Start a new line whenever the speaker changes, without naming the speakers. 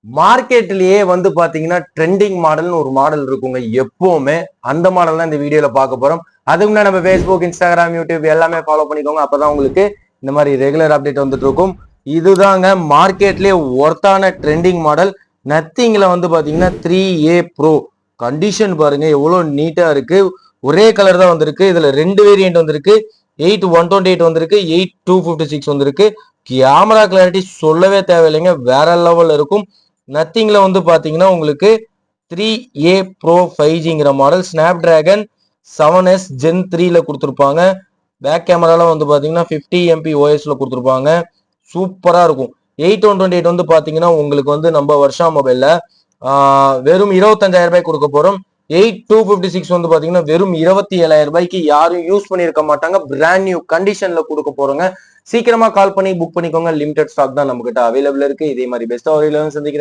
மார்க்கெட்லயே வந்து பாத்தீங்கன்னா ட்ரெண்டிங் மாடல்னு ஒரு மாடல் இருக்குங்க எப்பவுமே. அந்த மாடல் தான் இந்த வீடியோல பார்க்க போறோம். அதுக்கு முன்னாடி நம்ம Facebook, Instagram, YouTube எல்லாமே ஃபாலோ பண்ணிக்கோங்க. அப்பதான் உங்களுக்கு இந்த மாதிரி ரெகுலர் அப்டேட் வந்துட்டு இருக்கும். இதுதாங்க மார்க்கெட்லயே ஒர்த்தான ட்ரெண்டிங் மாடல். நத்திங்ல வந்து பாத்தீங்கன்னா 3A Pro கண்டிஷன் பாருங்க எவ்வளவு நீட்டா இருக்கு. ஒரே கலர் தான் வந்திருக்கு. இதுல 2 வேரியன்ட் வந்திருக்கு. 8128 வந்திருக்கு, 8256 வந்திருக்கு. கேமரா கிளாரிட்டி சொல்லவே தேவையில்லைங்க, வேற லெவல்ல இருக்கும். நத்திங்ல வந்து பாத்தீங்கன்னா உங்களுக்கு 3A Pro 5Gங்கிற model Snapdragon 7S Gen 3ல கொடுத்துருப்பாங்க. பேக் கேமரால வந்து பாத்தீங்கன்னா 50 MP OSல கொடுத்துருப்பாங்க. சூப்பரா இருக்கும். 8128 வந்து பாத்தீங்கன்னா உங்களுக்கு வந்து நம்ம வருஷா மொபைல்ல வெறும் 25,000 ரூபாய் கொடுக்க போறோம். 8256 வந்து பாத்தீங்கன்னா வெறும் 27,000 ரூபாய்க்கு யாரும் யூஸ் பண்ணிருக்க மாட்டாங்க. பிராண்ட் நியூ கண்டிஷன்ல கொடுக்க போறோங்க. சீக்கிரமா கால் பண்ணி புக் பண்ணிக்கோங்க. லிமிடெட் ஸ்டாக் தான் நம்ம கிட்ட அவைலபிள் இருக்கு. இதே மாதிரி பெஸ்டா ஒரு சந்திக்கிறேன்.